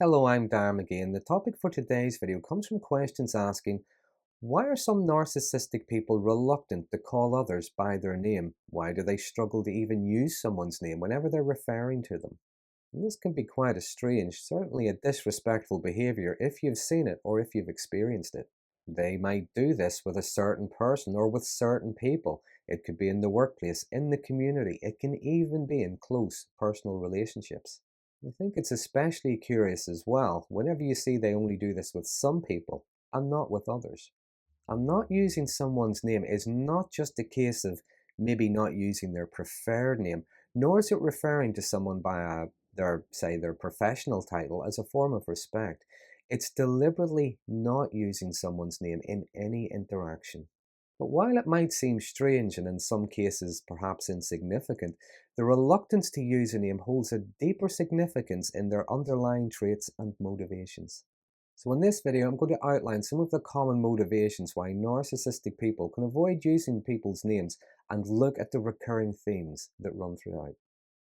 Hello, I'm Darren Magee, and the topic for today's video comes from questions asking, why are some narcissistic people reluctant to call others by their name? Why do they struggle to even use someone's name whenever they're referring to them? And this can be quite a strange, certainly a disrespectful behavior if you've seen it or if you've experienced it. They might do this with a certain person or with certain people. It could be in the workplace, in the community, it can even be in close personal relationships. I think it's especially curious as well whenever you see they only do this with some people and not with others. And not using someone's name is not just a case of maybe not using their preferred name, nor is it referring to someone by their professional title as a form of respect. It's deliberately not using someone's name in any interaction. But while it might seem strange and in some cases perhaps insignificant, the reluctance to use a name holds a deeper significance in their underlying traits and motivations. So in this video, I'm going to outline some of the common motivations why narcissistic people can avoid using people's names and look at the recurring themes that run throughout.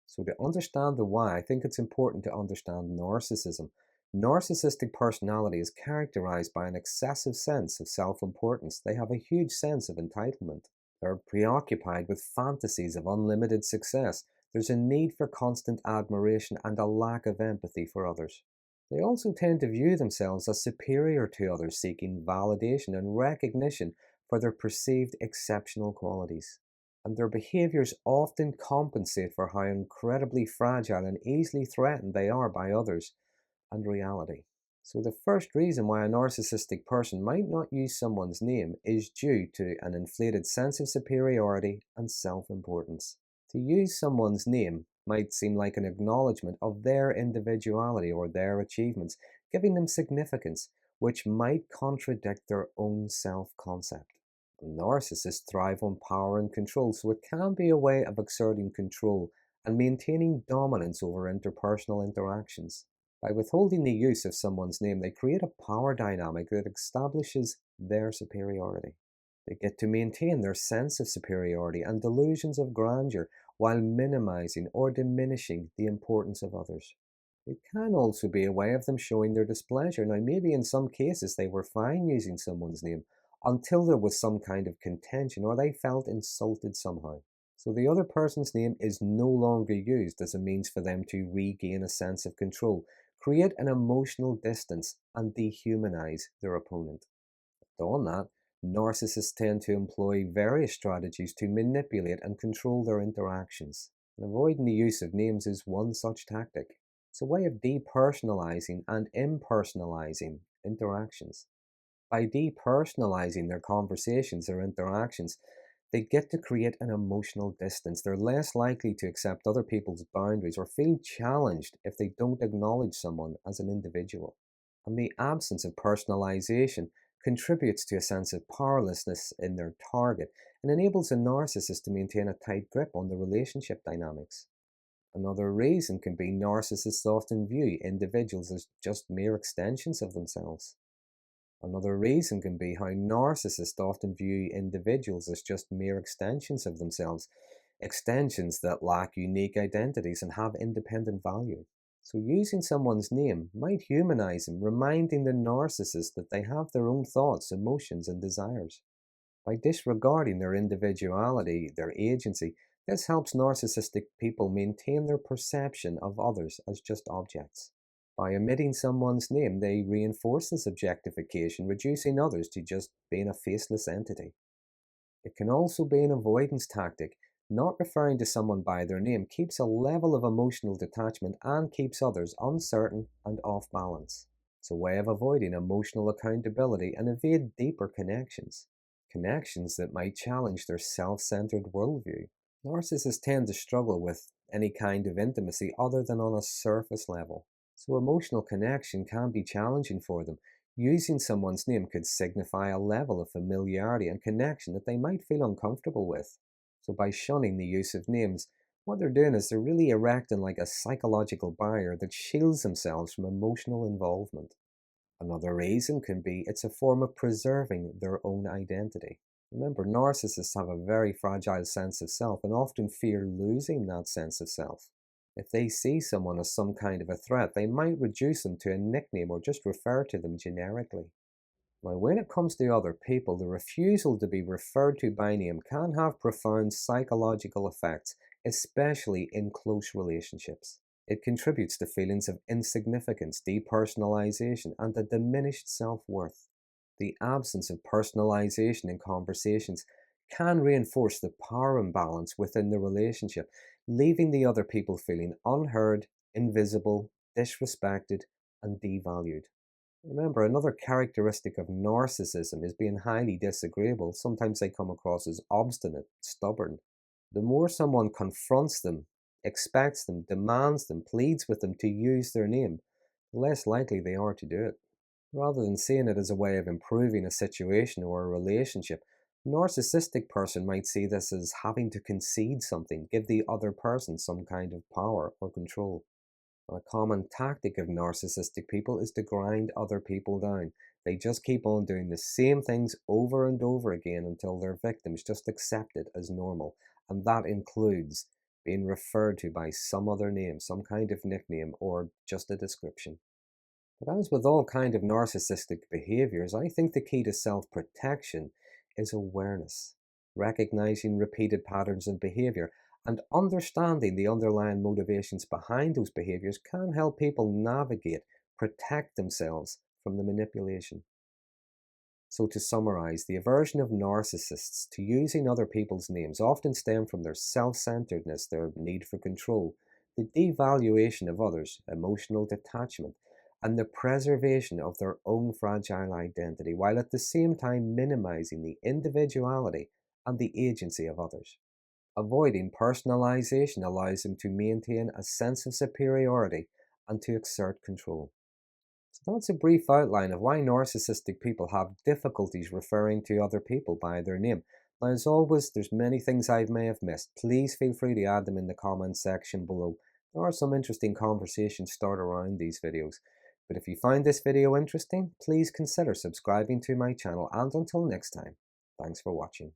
So to understand the why, I think it's important to understand narcissism. Narcissistic personality is characterized by an excessive sense of self-importance. They have a huge sense of entitlement. They're preoccupied with fantasies of unlimited success. There's a need for constant admiration and a lack of empathy for others. They also tend to view themselves as superior to others, seeking validation and recognition for their perceived exceptional qualities. And their behaviors often compensate for how incredibly fragile and easily threatened they are by others and reality. So the first reason why a narcissistic person might not use someone's name is due to an inflated sense of superiority and self-importance. To use someone's name might seem like an acknowledgement of their individuality or their achievements, giving them significance, which might contradict their own self-concept. Narcissists thrive on power and control, so it can be a way of exerting control and maintaining dominance over interpersonal interactions. By withholding the use of someone's name, they create a power dynamic that establishes their superiority. They get to maintain their sense of superiority and delusions of grandeur while minimizing or diminishing the importance of others. It can also be a way of them showing their displeasure. Now, maybe in some cases they were fine using someone's name until there was some kind of contention or they felt insulted somehow. So the other person's name is no longer used as a means for them to regain a sense of control, create an emotional distance, and dehumanize their opponent. On that, narcissists tend to employ various strategies to manipulate and control their interactions. And avoiding the use of names is one such tactic. It's a way of depersonalizing and impersonalizing interactions. By depersonalizing their conversations or interactions, they get to create an emotional distance. They're less likely to accept other people's boundaries or feel challenged if they don't acknowledge someone as an individual. And the absence of personalization contributes to a sense of powerlessness in their target and enables a narcissist to maintain a tight grip on the relationship dynamics. Another reason can be narcissists often view individuals as just mere extensions of themselves. Another reason can be how narcissists often view individuals as just mere extensions of themselves, extensions that lack unique identities and have independent value. So using someone's name might humanize them, reminding the narcissist that they have their own thoughts, emotions, and desires. By disregarding their individuality, their agency, this helps narcissistic people maintain their perception of others as just objects. By omitting someone's name, they reinforce this objectification, reducing others to just being a faceless entity. It can also be an avoidance tactic. Not referring to someone by their name keeps a level of emotional detachment and keeps others uncertain and off balance. It's a way of avoiding emotional accountability and evade deeper connections. Connections that might challenge their self-centered worldview. Narcissists tend to struggle with any kind of intimacy other than on a surface level. So emotional connection can be challenging for them. Using someone's name could signify a level of familiarity and connection that they might feel uncomfortable with. So by shunning the use of names, what they're doing is they're really erecting like a psychological barrier that shields themselves from emotional involvement. Another reason can be it's a form of preserving their own identity. Remember, narcissists have a very fragile sense of self and often fear losing that sense of self. If they see someone as some kind of a threat, they might reduce them to a nickname or just refer to them generically. Now, when it comes to other people, the refusal to be referred to by name can have profound psychological effects, especially in close relationships. It contributes to feelings of insignificance, depersonalization, and a diminished self worth. The absence of personalization in conversations can reinforce the power imbalance within the relationship, leaving the other people feeling unheard, invisible, disrespected, and devalued. Remember, another characteristic of narcissism is being highly disagreeable. Sometimes they come across as obstinate, stubborn. The more someone confronts them, expects them, demands them, pleads with them to use their name, the less likely they are to do it. Rather than seeing it as a way of improving a situation or a relationship, a narcissistic person might see this as having to concede something, give the other person some kind of power or control. A common tactic of narcissistic people is to grind other people down. They just keep on doing the same things over and over again until their victims just accept it as normal. And that includes being referred to by some other name, some kind of nickname, or just a description. But as with all kind of narcissistic behaviors, I think the key to self-protection is awareness, recognizing repeated patterns of behavior, and understanding the underlying motivations behind those behaviors can help people navigate, protect themselves from the manipulation. So to summarize, the aversion of narcissists to using other people's names often stem from their self-centeredness, their need for control, the devaluation of others, emotional detachment, and the preservation of their own fragile identity, while at the same time minimizing the individuality and the agency of others. Avoiding personalization allows them to maintain a sense of superiority and to exert control. So that's a brief outline of why narcissistic people have difficulties referring to other people by their name. Now, as always, there's many things I may have missed. Please feel free to add them in the comments section below. There are some interesting conversations start around these videos. But if you find this video interesting, please consider subscribing to my channel, and until next time, thanks for watching.